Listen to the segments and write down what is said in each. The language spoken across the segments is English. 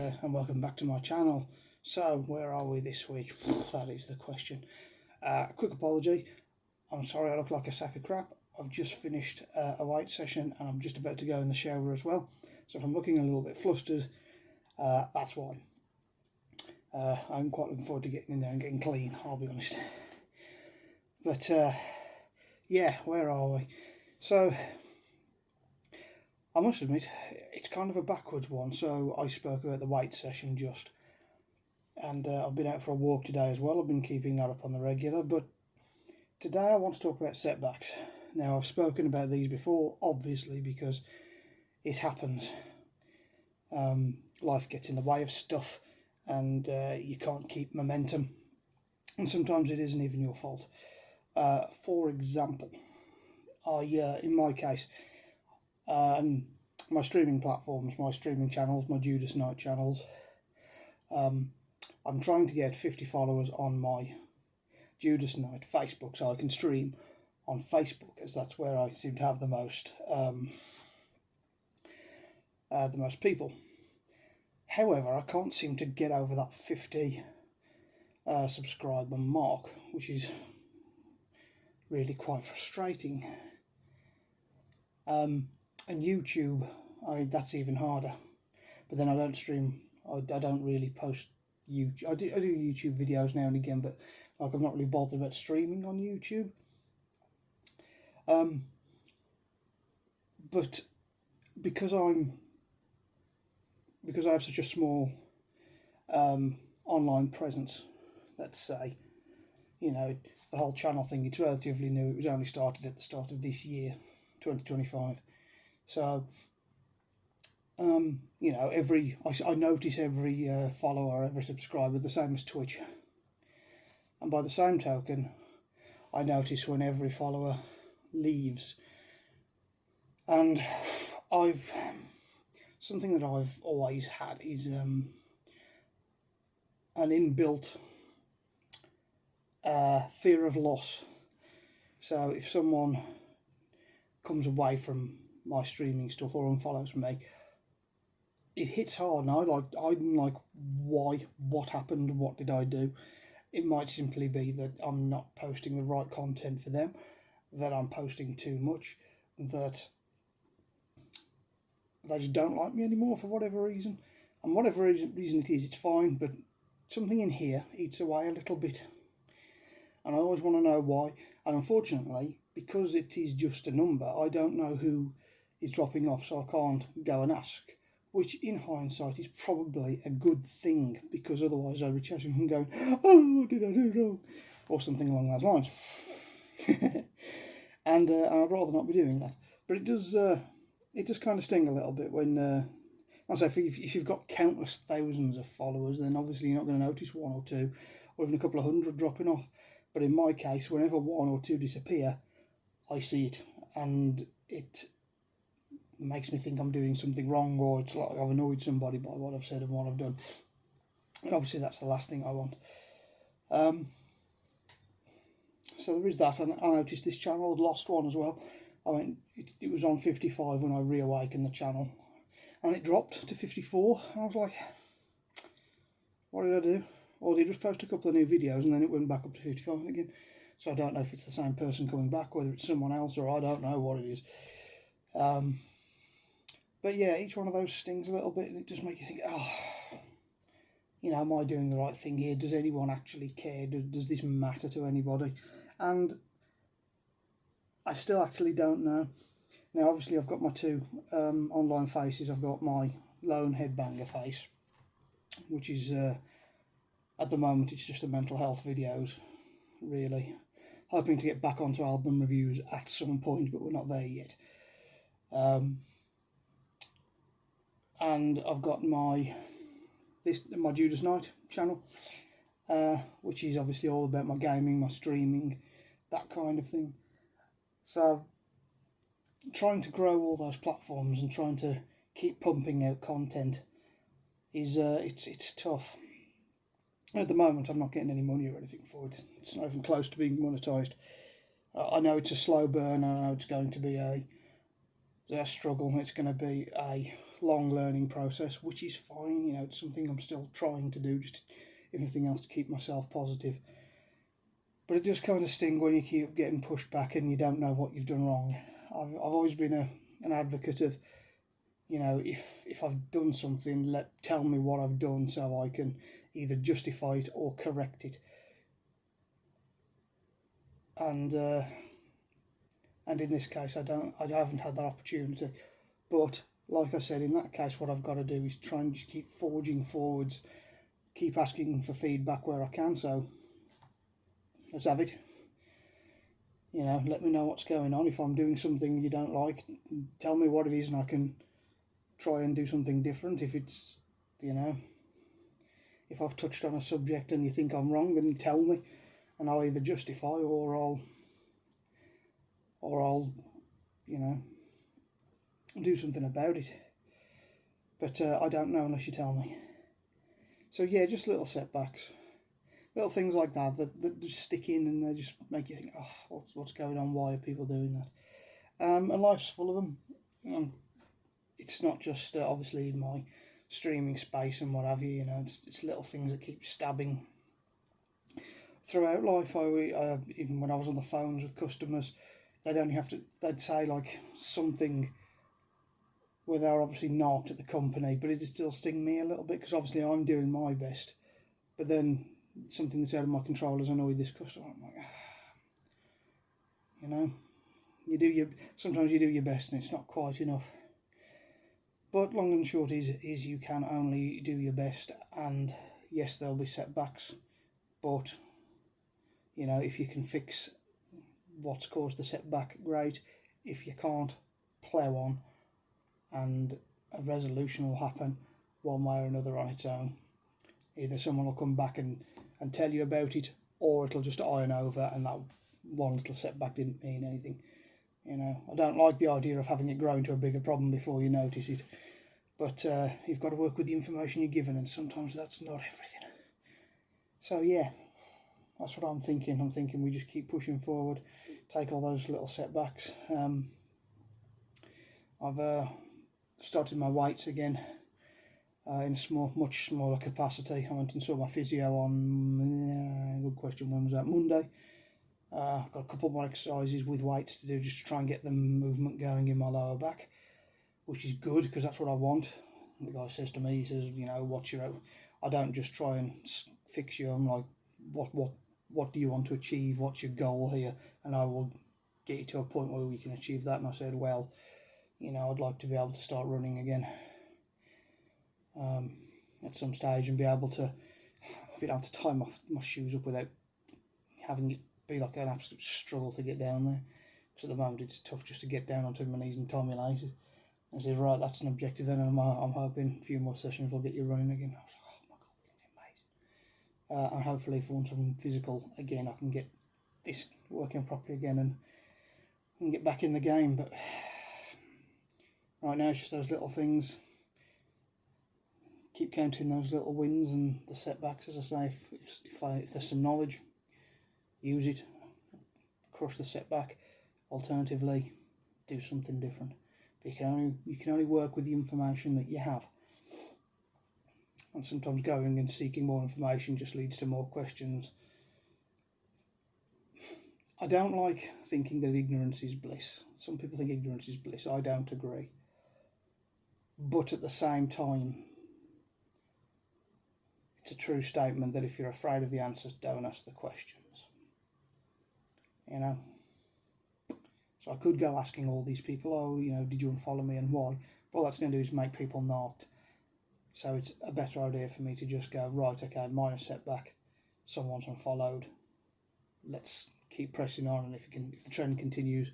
and welcome back to my channel. So, where are we this week? That is the question. Quick apology. I'm sorry I look like a sack of crap. I've just finished a weight session and I'm just about to go in the shower as well. So if I'm looking a little bit flustered, that's why. I'm quite looking forward to getting in there and getting clean, I'll be honest. But yeah, where are we? So I must admit, it's kind of a backwards one. So I spoke about the weight session just, and I've been out for a walk today as well. I've been keeping that up on the regular, but today I want to talk about setbacks. Now, I've spoken about these before, obviously, because it happens. Life gets in the way of stuff, and you can't keep momentum, and sometimes it isn't even your fault. For example, in my case, my streaming platforms, my streaming channels, my Judas Night channels, I'm trying to get 50 followers on my Judas Night Facebook so I can stream on Facebook, as that's where I seem to have the most people. However, I can't seem to get over that 50 subscriber mark, which is really quite frustrating. And YouTube, that's even harder. But then I don't stream. I don't really post YouTube. I do YouTube videos now and again, but like I'm not really bothered about streaming on YouTube. But because I have such a small online presence, let's say, the whole channel thing, it's relatively new. It was only started at the start of this year, 2025. So, I notice every follower, every subscriber, the same as Twitch. And by the same token, I notice when every follower leaves. And something that I've always had is an inbuilt fear of loss. So if someone comes away from my streaming stuff or unfollows me, it hits hard, and I'm like, why? What happened? What did I do? It might simply be that I'm not posting the right content for them, that I'm posting too much, that they just don't like me anymore for whatever reason. And whatever reason it is, it's fine, but something in here eats away a little bit. And I always want to know why. And unfortunately, because it is just a number, I don't know who is dropping off, so I can't go and ask. Which, in hindsight, is probably a good thing, because otherwise I'd be chasing and going, oh, what did I do wrong? Or something along those lines. And I'd rather not be doing that. But it does kind of sting a little bit when, if you've got countless thousands of followers, then obviously you're not going to notice one or two, or even a couple of hundred dropping off. But in my case, whenever one or two disappear, I see it, and it makes me think I'm doing something wrong, or it's like I've annoyed somebody by what I've said and what I've done. And obviously that's the last thing I want. So there is that, and I noticed this channel had lost one as well. It was on 55 when I reawakened the channel, and it dropped to 54. I was like, what did I do? Or did I just post a couple of new videos and then it went back up to 55 again? So I don't know if it's the same person coming back, whether it's someone else, or I don't know what it is. But yeah, each one of those stings a little bit, and it just makes you think, am I doing the right thing here? Does anyone actually care? Does this matter to anybody? And I still actually don't know. Now, obviously, I've got my two online faces. I've got my lone headbanger face, which is, at the moment, it's just the mental health videos, really. Hoping to get back onto album reviews at some point, but we're not there yet. And I've got my Judas Night channel, which is obviously all about my gaming, my streaming, that kind of thing. So trying to grow all those platforms and trying to keep pumping out content is it's tough. At the moment, I'm not getting any money or anything for it. It's not even close to being monetised. I know it's a slow burn. I know it's going to be a struggle. It's going to be a long learning process, which is fine. You know, it's something I'm still trying to do, just if nothing else, to keep myself positive. But it does kind of sting when you keep getting pushed back and you don't know what you've done wrong. I've always been an advocate of, you know, if I've done something, tell me what I've done so I can either justify it or correct it. And in this case, I haven't had that opportunity. But like I said, in that case, what I've got to do is try and just keep forging forwards, keep asking for feedback where I can. So let's have it. You know, let me know what's going on. If I'm doing something you don't like, tell me what it is, and I can try and do something different. If it's, you know, if I've touched on a subject and you think I'm wrong, then tell me, and I'll either justify or I'll, you know, do something about it. But I don't know unless you tell me. So yeah, just little setbacks. Little things like that just stick in and they just make you think, oh, what's going on? Why are people doing that? And life's full of them. It's not just obviously in my streaming space and what have you. You know, it's little things that keep stabbing throughout life. Even when I was on the phones with customers, they'd say like something where they're obviously not at the company, but it'd still sting me a little bit because obviously I'm doing my best, but then something that's out of my control has annoyed this customer. I'm like, you know, sometimes you do your best and it's not quite enough. But long and short is you can only do your best, and yes, there'll be setbacks, but you know, if you can fix what's caused the setback, great. If you can't, plough on, and a resolution will happen one way or another on its own. Either someone will come back and tell you about it, or it'll just iron over and that one little setback didn't mean anything. You know, I don't like the idea of having it grow into a bigger problem before you notice it. But you've got to work with the information you're given, and sometimes that's not everything. So yeah, that's what I'm thinking. I'm thinking we just keep pushing forward, take all those little setbacks. I've started my weights again in a much smaller capacity. I went and saw my physio on, good question, when was that? Monday. I've got a couple more exercises with weights to do just to try and get the movement going in my lower back, which is good because that's what I want. The guy says to me, he says, you know, what's your... I don't just try and fix you. I'm like, what do you want to achieve? What's your goal here? And I will get you to a point where we can achieve that. And I said, well, you know, I'd like to be able to start running again at some stage and be able to tie my shoes up without having it be like an absolute struggle to get down there. Because at the moment it's tough just to get down onto my knees and tie my laces. I said, right, that's an objective then, and I'm hoping a few more sessions will get you running again. I was like, oh my God, it's going to be amazing. And hopefully if once I'm physical again, I can get this working properly again and get back in the game. But right now it's just those little things. Keep counting those little wins and the setbacks, as I say. If there's some knowledge, use it, crush the setback. Alternatively, do something different. But you can only work with the information that you have. And sometimes going and seeking more information just leads to more questions. I don't like thinking that ignorance is bliss. Some people think ignorance is bliss. I don't agree. But at the same time, it's a true statement that if you're afraid of the answers, don't ask the questions. You know? So I could go asking all these people, oh, you know, did you unfollow me and why? But all that's going to do is make people not. So it's a better idea for me to just go, right, okay, minor setback, someone's unfollowed. Let's keep pressing on, and if the trend continues,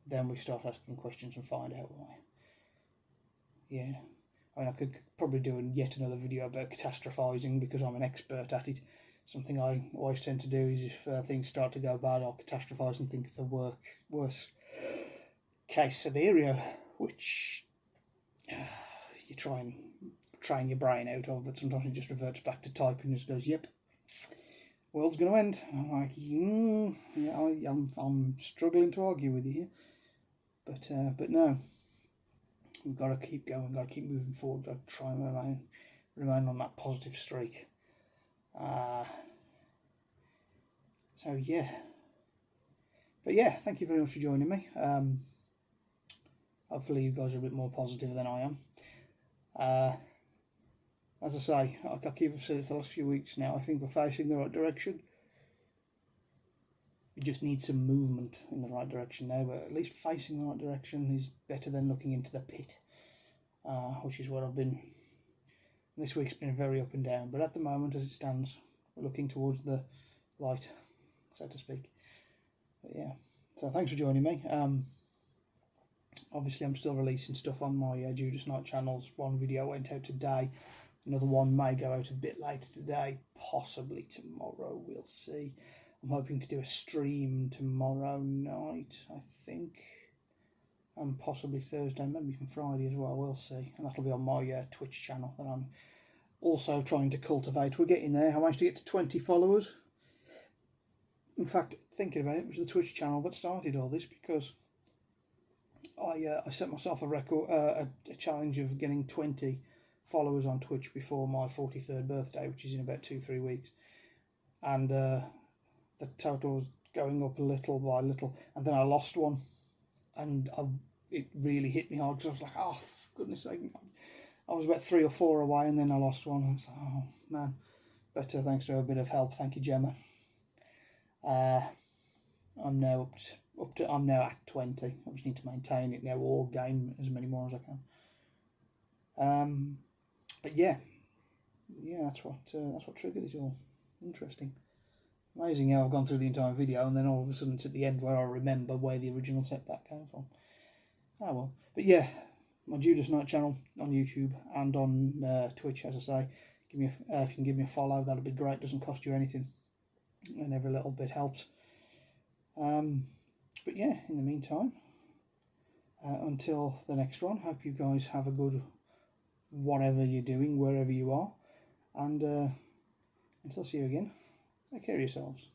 then we start asking questions and find out why. Yeah. I mean, I could probably do yet another video about catastrophising because I'm an expert at it. Something I always tend to do is if things start to go bad, I'll catastrophise and think of the worst case scenario, which you try and train your brain out of, but sometimes it just reverts back to typing and just goes, yep, world's going to end. I'm like, yeah, I'm struggling to argue with you here. But no, we've got to keep going, got to keep moving forward, got to try and remain on that positive streak. So yeah, but yeah, thank you very much for joining me. Hopefully you guys are a bit more positive than I am. As I say, like I keep saying for the last few weeks now, I think we're facing the right direction. We just need some movement in the right direction now, but at least facing the right direction is better than looking into the pit, which is what I've been. This week's been very up and down, but at the moment, as it stands, we're looking towards the light, so to speak. But yeah, so thanks for joining me. Obviously, I'm still releasing stuff on my Judas Night channels. One video went out today. Another one may go out a bit later today, possibly tomorrow. We'll see. I'm hoping to do a stream tomorrow night, I think, and possibly Thursday, maybe even Friday as well. We'll see, and that'll be on my Twitch channel that I'm also trying to cultivate. We're getting there. I managed to get to 20 followers. In fact, thinking about it, it was the Twitch channel that started all this, because I set myself a record, a challenge of getting 20 followers on Twitch before my 43rd birthday, which is in about 2-3 weeks, and the total was going up little by little, and then I lost one, and it really hit me hard, because I was like, oh, for goodness sake, I was about 3 or 4 away, and then I lost one, and I was like, oh man, but thanks to a bit of help, thank you Gemma, I'm now I'm now at 20. I just need to maintain it now, or gain as many more as I can. But yeah, that's what triggered it all. Interesting, amazing how I've gone through the entire video, and then all of a sudden it's at the end where I remember where the original setback came from. Oh well, but yeah, my Judas Night channel on YouTube and on Twitch, as I say. Give me if you can give me a follow, that'd be great. Doesn't cost you anything, and every little bit helps. But yeah, in the meantime, until the next one, hope you guys have a good whatever you're doing, wherever you are, and until I see you again, take care of yourselves.